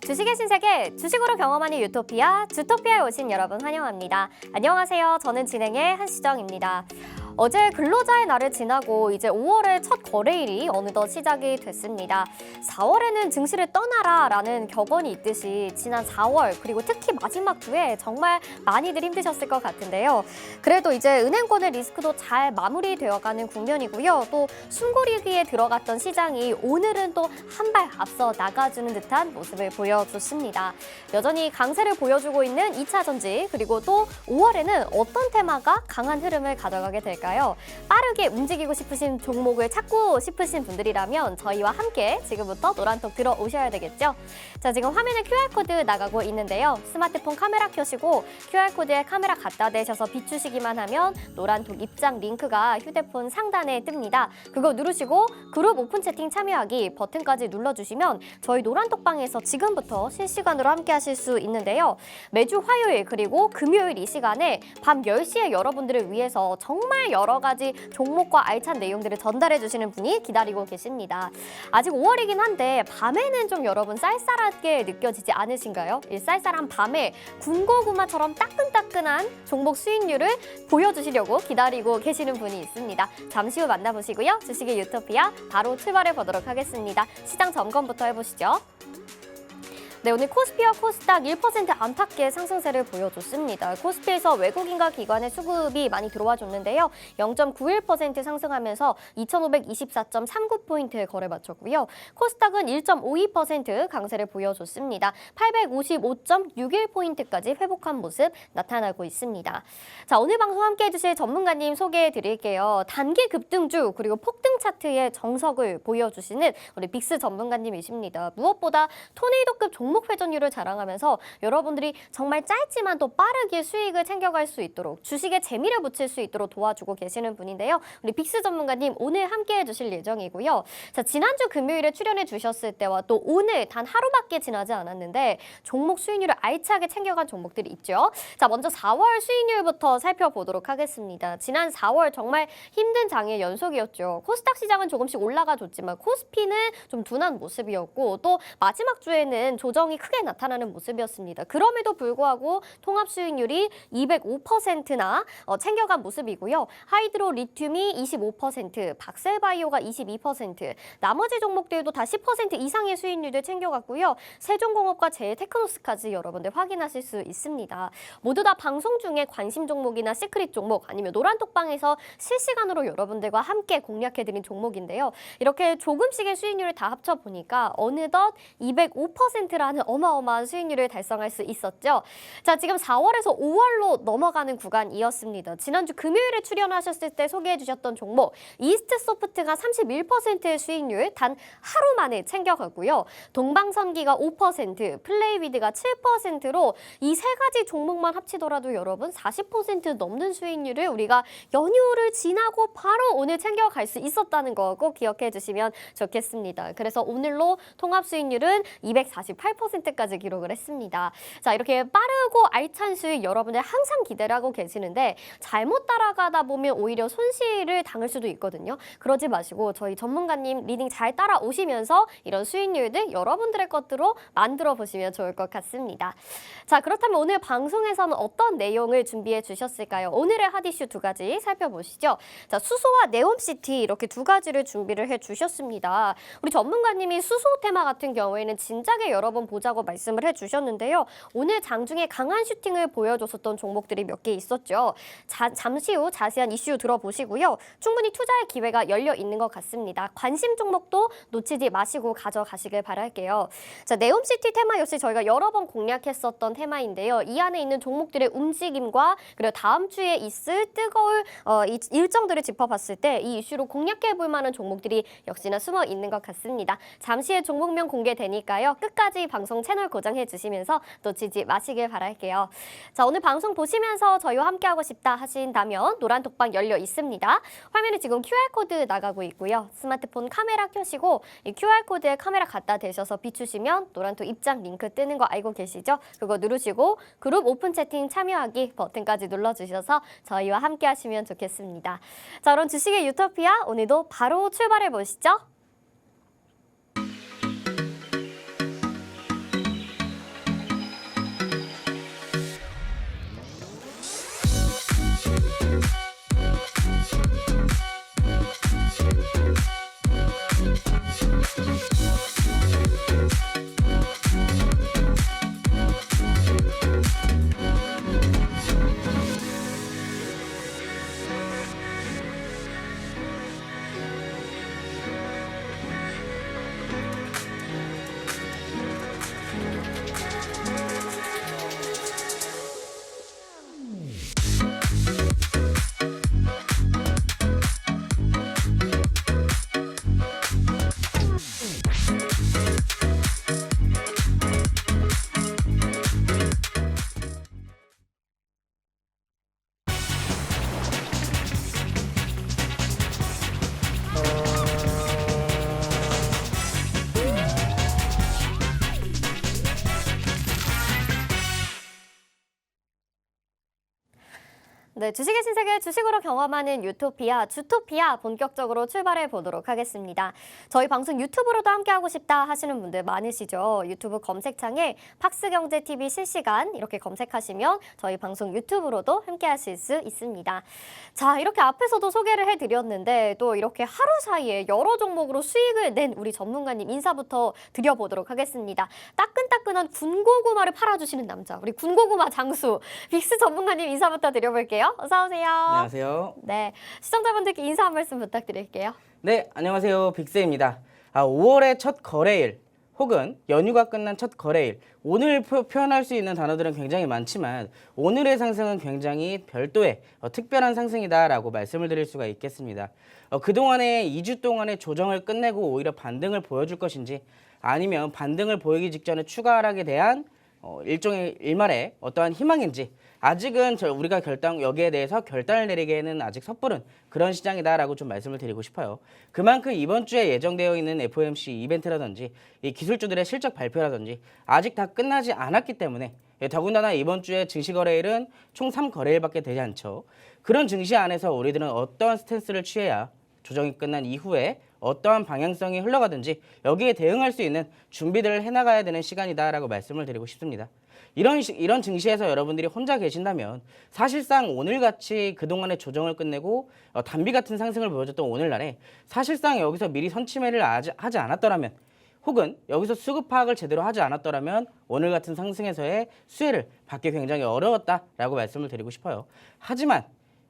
주식의 신세계, 주식으로 경험하는 유토피아, 주토피아에 오신 여러분 환영합니다. 안녕하세요. 저는 진행의 한시정입니다. 어제 근로자의 날을 지나고 이제 5월의 첫 거래일이 어느덧 시작이 됐습니다. 4월에는 증시를 떠나라 라는 격언이 있듯이 지난 4월 그리고 특히 마지막 주에 정말 많이들 힘드셨을 것 같은데요. 그래도 이제 은행권의 리스크도 잘 마무리되어가는 국면이고요. 또 숨고르기에 들어갔던 시장이 오늘은 또 한 발 앞서 나가주는 듯한 모습을 보여줬습니다. 여전히 강세를 보여주고 있는 2차 전지 그리고 또 5월에는 어떤 테마가 강한 흐름을 가져가게 될까요? 빠르게 움직이고 싶으신 종목을 찾고 싶으신 분들이라면 저희와 함께 지금부터 노란톡 들어오셔야 되겠죠? 자, 지금 화면에 QR코드 나가고 있는데요. 스마트폰 카메라 켜시고 QR코드에 카메라 갖다 대셔서 비추시기만 하면 노란톡 입장 링크가 휴대폰 상단에 뜹니다. 그거 누르시고 그룹 오픈 채팅 참여하기 버튼까지 눌러주시면 저희 노란톡방에서 지금부터 실시간으로 함께 하실 수 있는데요. 매주 화요일 그리고 금요일 이 시간에 밤 10시에 여러분들을 위해서 정말 여러 가지 종목과 알찬 내용들을 전달해 주시는 분이 기다리고 계십니다. 아직 5월이긴 한데 밤에는 좀 여러분 쌀쌀하게 느껴지지 않으신가요? 이 쌀쌀한 밤에 군고구마처럼 따끈따끈한 종목 수익률을 보여주시려고 기다리고 계시는 분이 있습니다. 잠시 후 만나보시고요. 주식의 유토피아 바로 출발해 보도록 하겠습니다. 시장 점검부터 해보시죠. 네, 오늘 코스피와 코스닥 1% 안팎의 상승세를 보여줬습니다. 코스피에서 외국인과 기관의 수급이 많이 들어와줬는데요. 0.91% 상승하면서 2,524.39포인트 거래 마쳤고요. 코스닥은 1.52% 강세를 보여줬습니다. 855.61포인트까지 회복한 모습 나타나고 있습니다. 자, 오늘 방송 함께해 주실 전문가님 소개해 드릴게요. 단기 급등주 그리고 폭등 차트의 정석을 보여주시는 우리 빅스 전문가님이십니다. 무엇보다 토네이도급 종목 회전율을 자랑하면서 여러분들이 정말 짧지만 또 빠르게 수익을 챙겨갈 수 있도록 주식에 재미를 붙일 수 있도록 도와주고 계시는 분인데요. 우리 빅스 전문가님 오늘 함께해 주실 예정이고요. 자, 지난주 금요일에 출연해 주셨을 때와 또 오늘 단 하루밖에 지나지 않았는데 종목 수익률을 알차게 챙겨간 종목들이 있죠. 자, 먼저 4월 수익률부터 살펴보도록 하겠습니다. 지난 4월 정말 힘든 장의 연속이었죠. 코스닥 시장은 조금씩 올라가줬지만 코스피는 좀 둔한 모습이었고 또 마지막 주에는 조정이 크게 나타나는 모습이었습니다. 그럼에도 불구하고 통합 수익률이 205%나 챙겨간 모습이고요. 하이드로 리튬이 25%, 박셀바이오가 22%, 나머지 종목들도 다 10% 이상의 수익률을 챙겨갔고요. 세종공업과 제일테크노스까지 여러분들 확인하실 수 있습니다. 모두 다 방송 중에 관심 종목이나 시크릿 종목 아니면 노란톡방에서 실시간으로 여러분들과 함께 공략해드린 종목인데요. 이렇게 조금씩의 수익률을 다 합쳐보니까 어느덧 205%라는 어마어마한 수익률을 달성할 수 있었죠. 자, 지금 4월에서 5월로 넘어가는 구간이었습니다. 지난주 금요일에 출연하셨을 때 소개해 주셨던 종목 이스트소프트가 31%의 수익률 단 하루 만에 챙겨가고요. 동방선기가 5%, 플레이위드가 7%로 이 세 가지 종목만 합치더라도 여러분 40% 넘는 수익률을 우리가 연휴를 지나고 바로 오늘 챙겨갈 수 있었다는 거 꼭 기억해 주시면 좋겠습니다. 그래서 오늘로 통합 수익률은 248%까지 기록을 했습니다. 자, 이렇게 빠르고 알찬 수익 여러분들 항상 기대를 하고 계시는데 잘못 따라가다 보면 오히려 손실을 당할 수도 있거든요. 그러지 마시고 저희 전문가님 리딩 잘 따라오시면서 이런 수익률들 여러분들의 것으로 만들어 보시면 좋을 것 같습니다. 자, 그렇다면 오늘 방송에서는 어떤 내용을 준비해 주셨을까요? 오늘의 핫 이슈 두 가지 살펴보시죠. 자, 수소와 네옴시티 이렇게 두 가지를 준비를 해 주셨습니다. 우리 전문가님이 수소 테마 같은 경우에는 진작에 여러 번 보자고 말씀을 해주셨는데요. 오늘 장중에 강한 슈팅을 보여줬었던 종목들이 몇 개 있었죠. 잠시 후 자세한 이슈 들어보시고요. 충분히 투자의 기회가 열려 있는 것 같습니다. 관심 종목도 놓치지 마시고 가져가시길 바랄게요. 자, 네옴시티 테마 역시 저희가 여러 번 공략했었던 테마인데요. 이 안에 있는 종목들의 움직임과 그리고 다음 주에 있을 뜨거울 일정들을 짚어봤을 때 이 이슈로 공략해볼 만한 종목들이 역시나 숨어 있는 것 같습니다. 잠시 후에 종목명 공개되니까요. 끝까지 방송 채널 고정해 주시면서 놓치지 마시길 바랄게요. 자, 오늘 방송 보시면서 저희와 함께하고 싶다 하신다면 노란톡방 열려 있습니다. 화면에 지금 QR코드 나가고 있고요. 스마트폰 카메라 켜시고 이 QR코드에 카메라 갖다 대셔서 비추시면 노란톡 입장 링크 뜨는 거 알고 계시죠? 그거 누르시고 그룹 오픈 채팅 참여하기 버튼까지 눌러주셔서 저희와 함께 하시면 좋겠습니다. 자, 그럼 주식의 유토피아 오늘도 바로 출발해 보시죠. 네, 주식의 신세계 주식으로 경험하는 유토피아, 주토피아 본격적으로 출발해 보도록 하겠습니다. 저희 방송 유튜브로도 함께하고 싶다 하시는 분들 많으시죠? 유튜브 검색창에 팍스경제TV 실시간 이렇게 검색하시면 저희 방송 유튜브로도 함께하실 수 있습니다. 자, 이렇게 앞에서도 소개를 해드렸는데 또 이렇게 하루 사이에 여러 종목으로 수익을 낸 우리 전문가님 인사부터 드려보도록 하겠습니다. 따끈따끈한 군고구마를 팔아주시는 남자, 우리 군고구마 장수 빅스 전문가님 인사부터 드려볼게요. 어서 오세요. 안녕하세요. 네, 시청자분들께 인사 한 말씀 부탁드릴게요. 네, 안녕하세요. 빅스입니다. 5월의 첫 거래일 혹은 연휴가 끝난 첫 거래일, 오늘 표현할 수 있는 단어들은 굉장히 많지만 오늘의 상승은 굉장히 별도의 특별한 상승이다라고 말씀을 드릴 수가 있겠습니다. 그동안에 2주 동안의 조정을 끝내고 오히려 반등을 보여줄 것인지, 아니면 반등을 보이기 직전에 추가 하락에 대한 일종의 일말의 어떠한 희망인지, 아직은 우리가 여기에 대해서 결단을 내리기에는 아직 섣부른 그런 시장이다라고 좀 말씀을 드리고 싶어요. 그만큼 이번 주에 예정되어 있는 FOMC 이벤트라든지 이 기술주들의 실적 발표라든지 아직 다 끝나지 않았기 때문에, 더군다나 이번 주에 증시거래일은 총 3거래일밖에 되지 않죠. 그런 증시 안에서 우리들은 어떠한 스탠스를 취해야 조정이 끝난 이후에 어떠한 방향성이 흘러가든지 여기에 대응할 수 있는 준비들을 해나가야 되는 시간이다라고 말씀을 드리고 싶습니다. 이런 증시에서 여러분들이 혼자 계신다면 사실상 오늘같이 그동안의 조정을 끝내고 단비 같은 상승을 보여줬던 오늘날에 사실상 여기서 미리 선취매를 하지 않았더라면, 혹은 여기서 수급 파악을 제대로 하지 않았더라면 오늘 같은 상승에서의 수혜를 받기 굉장히 어려웠다라고 말씀을 드리고 싶어요. 하지만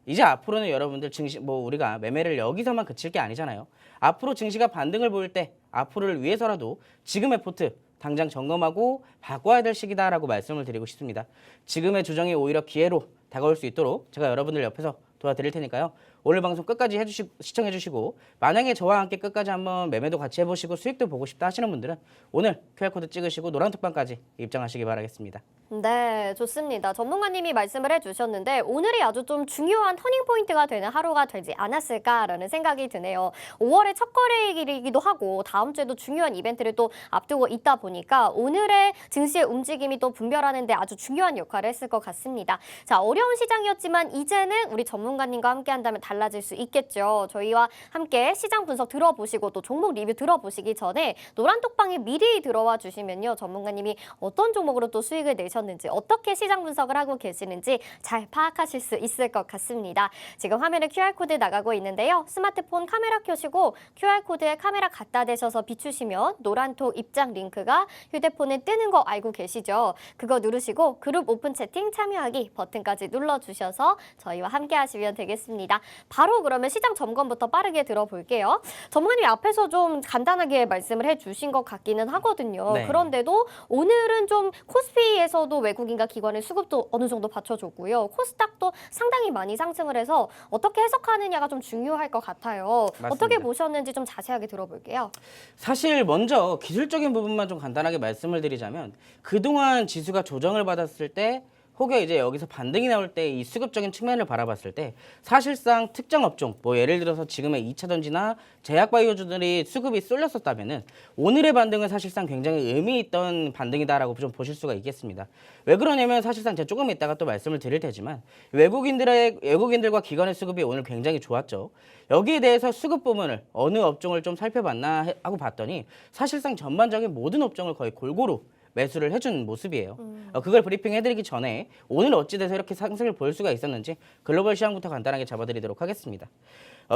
이제 앞으로는 여러분들 증시, 우리가 매매를 여기서만 그칠 게 아니잖아요. 앞으로 증시가 반등을 보일 때 앞으로를 위해서라도 지금의 포트 당장 점검하고 바꿔야 될 시기다라고 말씀을 드리고 싶습니다. 지금의 조정이 오히려 기회로 다가올 수 있도록 제가 여러분들 옆에서 도와드릴 테니까요. 오늘 방송 끝까지 시청해주시고, 만약에 저와 함께 끝까지 한번 매매도 같이 해보시고 수익도 보고 싶다 하시는 분들은 오늘 QR코드 찍으시고 노란 톡방까지 입장하시기 바라겠습니다. 네, 좋습니다. 전문가님이 말씀을 해주셨는데 오늘이 아주 좀 중요한 터닝포인트가 되는 하루가 되지 않았을까라는 생각이 드네요. 5월의 첫 거래일이기도 하고 다음 주에도 중요한 이벤트를 또 앞두고 있다 보니까 오늘의 증시의 움직임이 또 분별하는 데 아주 중요한 역할을 했을 것 같습니다. 자, 어려운 시장이었지만 이제는 우리 전문가님과 함께 한다면 달라질 수 있겠죠. 저희와 함께 시장 분석 들어보시고 또 종목 리뷰 들어보시기 전에 노란 톡방에 미리 들어와 주시면요. 전문가님이 어떤 종목으로 또 수익을 내셨는지, 어떻게 시장 분석을 하고 계시는지 잘 파악하실 수 있을 것 같습니다. 지금 화면에 QR코드 나가고 있는데요. 스마트폰 카메라 켜시고 QR코드에 카메라 갖다 대셔서 비추시면 노란톡 입장 링크가 휴대폰에 뜨는 거 알고 계시죠? 그거 누르시고 그룹 오픈 채팅 참여하기 버튼까지 눌러주셔서 저희와 함께 하시면 되겠습니다. 바로 그러면 시장 점검부터 빠르게 들어볼게요. 전문가님이 앞에서 좀 간단하게 말씀을 해주신 것 같기는 하거든요. 네. 그런데도 오늘은 좀 코스피에서도 외국인과 기관의 수급도 어느 정도 받쳐줬고요. 코스닥도 상당히 많이 상승을 해서 어떻게 해석하느냐가 좀 중요할 것 같아요. 맞습니다. 어떻게 보셨는지 좀 자세하게 들어볼게요. 사실 먼저 기술적인 부분만 좀 간단하게 말씀을 드리자면, 그동안 지수가 조정을 받았을 때 혹여 이제 여기서 반등이 나올 때 이 수급적인 측면을 바라봤을 때 사실상 특정 업종, 예를 들어서 지금의 2차전지나 제약바이오주들이 수급이 쏠렸었다면은 오늘의 반등은 사실상 굉장히 의미 있던 반등이다라고 좀 보실 수가 있겠습니다. 왜 그러냐면 사실상 제가 조금 이따가 또 말씀을 드릴 테지만 외국인들과 기관의 수급이 오늘 굉장히 좋았죠. 여기에 대해서 수급 부분을 어느 업종을 좀 살펴봤나 하고 봤더니 사실상 전반적인 모든 업종을 거의 골고루 매수를 해준 모습이에요. 그걸 브리핑해드리기 전에 오늘 어찌 돼서 이렇게 상승을 볼 수가 있었는지 글로벌 시황부터 간단하게 잡아드리도록 하겠습니다.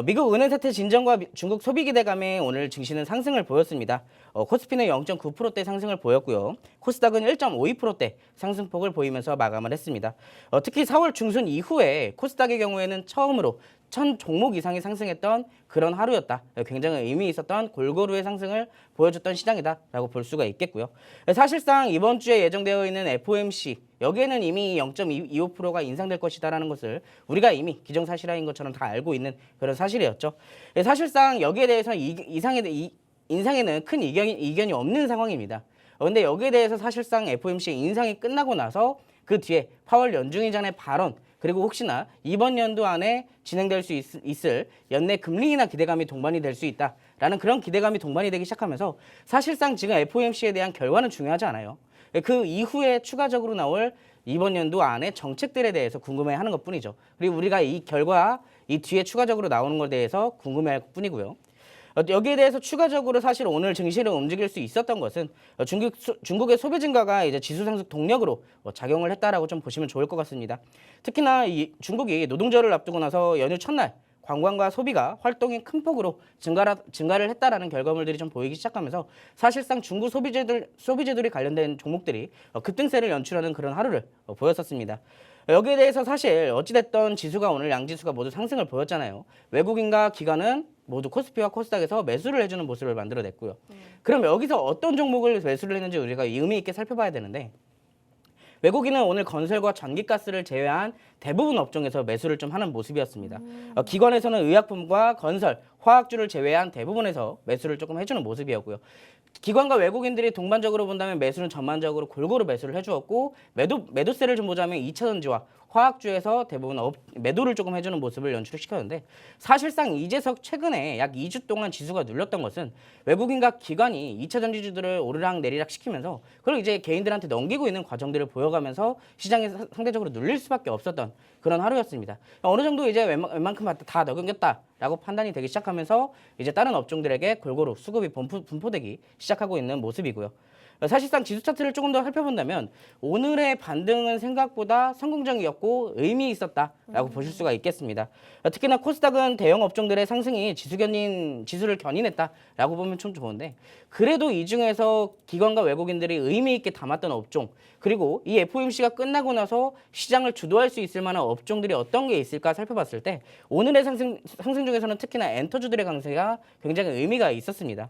미국 은행 사태 진정과 중국 소비 기대감에 오늘 증시는 상승을 보였습니다. 코스피는 0.9%대 상승을 보였고요. 코스닥은 1.52%대 상승폭을 보이면서 마감을 했습니다. 특히 4월 중순 이후에 코스닥의 경우에는 처음으로 1000 종목 이상이 상승했던 그런 하루였다. 굉장히 의미 있었던 골고루의 상승을 보여줬던 시장이다라고 볼 수가 있겠고요. 사실상 이번 주에 예정되어 있는 FOMC 여기에는 이미 0.25%가 인상될 것이다라는 것을 우리가 이미 기정사실화인 것처럼 다 알고 있는 그런 사실이었죠. 사실상 여기에 대해서 인상에는 큰 이견이 없는 상황입니다. 그런데 여기에 대해서 사실상 FOMC 인상이 끝나고 나서 그 뒤에 파월 연중의장의 발언 그리고 혹시나 이번 연도 안에 진행될 수 있을 연내 금리 인하 기대감이 동반이 될 수 있다라는 그런 기대감이 동반이 되기 시작하면서 사실상 지금 FOMC에 대한 결과는 중요하지 않아요. 그 이후에 추가적으로 나올 이번 연도 안에 정책들에 대해서 궁금해하는 것뿐이죠. 그리고 우리가 이 결과 이 뒤에 추가적으로 나오는 것에 대해서 궁금해할 뿐이고요. 여기에 대해서 추가적으로 사실 오늘 증시를 움직일 수 있었던 것은 중국의 소비 증가가 이제 지수 상승 동력으로 작용을 했다라고 좀 보시면 좋을 것 같습니다. 특히나 중국이 노동절을 앞두고 나서 연휴 첫날 관광과 소비가 활동이 큰 폭으로 증가를 했다라는 결과물들이 좀 보이기 시작하면서 사실상 중국 소비재들이 관련된 종목들이 급등세를 연출하는 그런 하루를 보였었습니다. 여기에 대해서 사실 어찌됐던 지수가 오늘 양지수가 모두 상승을 보였잖아요. 외국인과 기관은 모두 코스피와 코스닥에서 매수를 해주는 모습을 만들어냈고요. 그럼 여기서 어떤 종목을 매수를 했는지 우리가 의미 있게 살펴봐야 되는데 외국인은 오늘 건설과 전기가스를 제외한 대부분 업종에서 매수를 좀 하는 모습이었습니다. 기관에서는 의약품과 건설, 화학주를 제외한 대부분에서 매수를 조금 해주는 모습이었고요. 기관과 외국인들이 동반적으로 본다면 매수는 전반적으로 골고루 매수를 해주었고 매도세를 좀 보자면 2차전지와 화학주에서 대부분 매도를 조금 해주는 모습을 연출시켰는데 사실상 이제서 최근에 약 2주 동안 지수가 눌렸던 것은 외국인과 기관이 2차전지주들을 오르락 내리락 시키면서 그리고 이제 개인들한테 넘기고 있는 과정들을 보여가면서 시장이 상대적으로 눌릴 수밖에 없었던 그런 하루였습니다. 어느 정도 이제 웬만큼 다 넘겼다라고 판단이 되기 시작하면서 이제 다른 업종들에게 골고루 수급이 분포되기 시작하고 있는 모습이고요. 사실상 지수 차트를 조금 더 살펴본다면 오늘의 반등은 생각보다 성공적이었고 의미 있었다라고 보실 수가 있겠습니다. 특히나 코스닥은 대형 업종들의 상승이 지수를 견인했다라고 보면 좀 좋은데 그래도 이 중에서 기관과 외국인들이 의미 있게 담았던 업종 그리고 이 FOMC가 끝나고 나서 시장을 주도할 수 있을 만한 업종들이 어떤 게 있을까 살펴봤을 때 오늘의 상승 중에서는 특히나 엔터주들의 강세가 굉장히 의미가 있었습니다.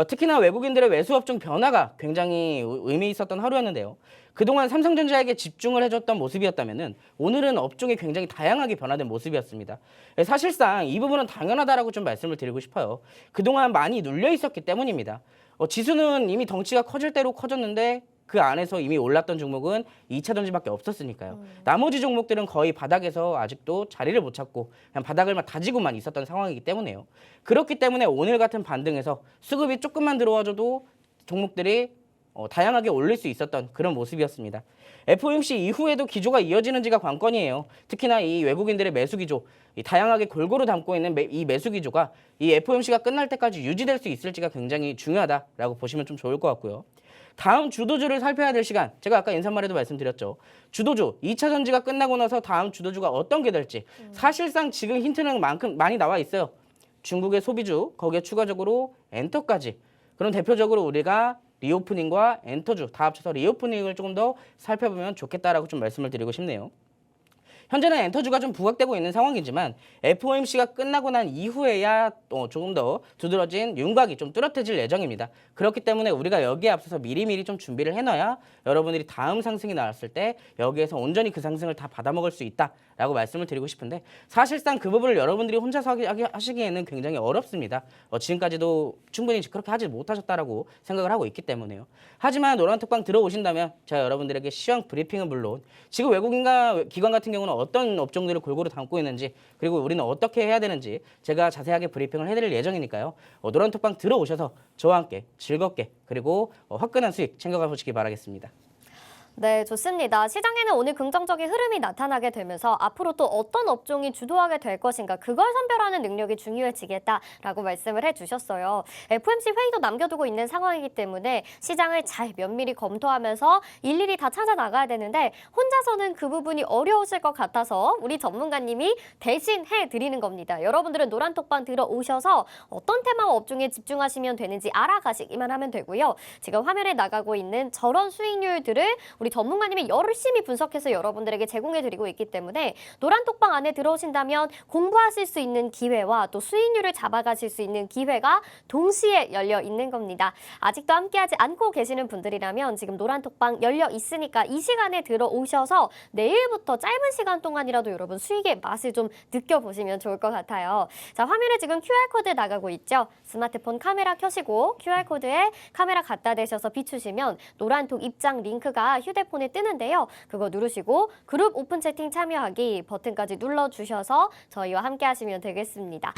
특히나 외국인들의 외수 업종 변화가 굉장히 의미 있었던 하루였는데요. 그동안 삼성전자에게 집중을 해줬던 모습이었다면 오늘은 업종이 굉장히 다양하게 변화된 모습이었습니다. 사실상 이 부분은 당연하다라고 좀 말씀을 드리고 싶어요. 그동안 많이 눌려 있었기 때문입니다. 지수는 이미 덩치가 커질 대로 커졌는데 그 안에서 이미 올랐던 종목은 2차전지밖에 없었으니까요. 나머지 종목들은 거의 바닥에서 아직도 자리를 못 찾고 그냥 바닥을 다지고만 있었던 상황이기 때문에요. 그렇기 때문에 오늘 같은 반등에서 수급이 조금만 들어와줘도 종목들이 다양하게 올릴 수 있었던 그런 모습이었습니다. FOMC 이후에도 기조가 이어지는지가 관건이에요. 특히나 이 외국인들의 매수 기조, 이 다양하게 골고루 담고 있는 이 매수 기조가 이 FOMC가 끝날 때까지 유지될 수 있을지가 굉장히 중요하다라고 보시면 좀 좋을 것 같고요. 다음 주도주를 살펴야 될 시간, 제가 아까 인사말에도 말씀드렸죠. 주도주, 2차 전지가 끝나고 나서 다음 주도주가 어떤 게 될지 사실상 지금 힌트는 많이 나와 있어요. 중국의 소비주, 거기에 추가적으로 엔터까지. 그럼 대표적으로 우리가 리오프닝과 엔터주 다 합쳐서 리오프닝을 조금 더 살펴보면 좋겠다라고 좀 말씀을 드리고 싶네요. 현재는 엔터주가 좀 부각되고 있는 상황이지만 FOMC가 끝나고 난 이후에야 조금 더 두드러진 윤곽이 좀 뚜렷해질 예정입니다. 그렇기 때문에 우리가 여기에 앞서서 미리미리 좀 준비를 해놔야 여러분들이 다음 상승이 나왔을 때 여기에서 온전히 그 상승을 다 받아먹을 수 있다라고 말씀을 드리고 싶은데 사실상 그 부분을 여러분들이 혼자서 하시기에는 굉장히 어렵습니다. 지금까지도 충분히 그렇게 하지 못하셨다라고 생각을 하고 있기 때문에요. 하지만 노란톡방 들어오신다면 제가 여러분들에게 시황 브리핑은 물론 지금 외국인과 기관 같은 경우는 어떤 업종들을 골고루 담고 있는지 그리고 우리는 어떻게 해야 되는지 제가 자세하게 브리핑을 해드릴 예정이니까요. 노란톡방 들어오셔서 저와 함께 즐겁게 그리고 화끈한 수익 챙겨가 보시기 바라겠습니다. 네, 좋습니다. 시장에는 오늘 긍정적인 흐름이 나타나게 되면서 앞으로 또 어떤 업종이 주도하게 될 것인가 그걸 선별하는 능력이 중요해지겠다라고 말씀을 해주셨어요. FOMC 회의도 남겨두고 있는 상황이기 때문에 시장을 잘 면밀히 검토하면서 일일이 다 찾아 나가야 되는데 혼자서는 그 부분이 어려우실 것 같아서 우리 전문가님이 대신 해드리는 겁니다. 여러분들은 노란톡방 들어오셔서 어떤 테마와 업종에 집중하시면 되는지 알아가시기만 하면 되고요. 지금 화면에 나가고 있는 저런 수익률들을 우리 전문가님이 열심히 분석해서 여러분들에게 제공해드리고 있기 때문에 노란톡방 안에 들어오신다면 공부하실 수 있는 기회와 또 수익률을 잡아가실 수 있는 기회가 동시에 열려 있는 겁니다. 아직도 함께하지 않고 계시는 분들이라면 지금 노란톡방 열려 있으니까 이 시간에 들어오셔서 내일부터 짧은 시간 동안이라도 여러분 수익의 맛을 좀 느껴보시면 좋을 것 같아요. 자, 화면에 지금 QR코드 나가고 있죠? 스마트폰 카메라 켜시고 QR코드에 카메라 갖다 대셔서 비추시면 노란톡 입장 링크가 휴대폰에 뜨는데요. 그거 누르시고 그룹 오픈 채팅 참여하기 버튼까지 눌러주셔서 저희와 함께 하시면 되겠습니다.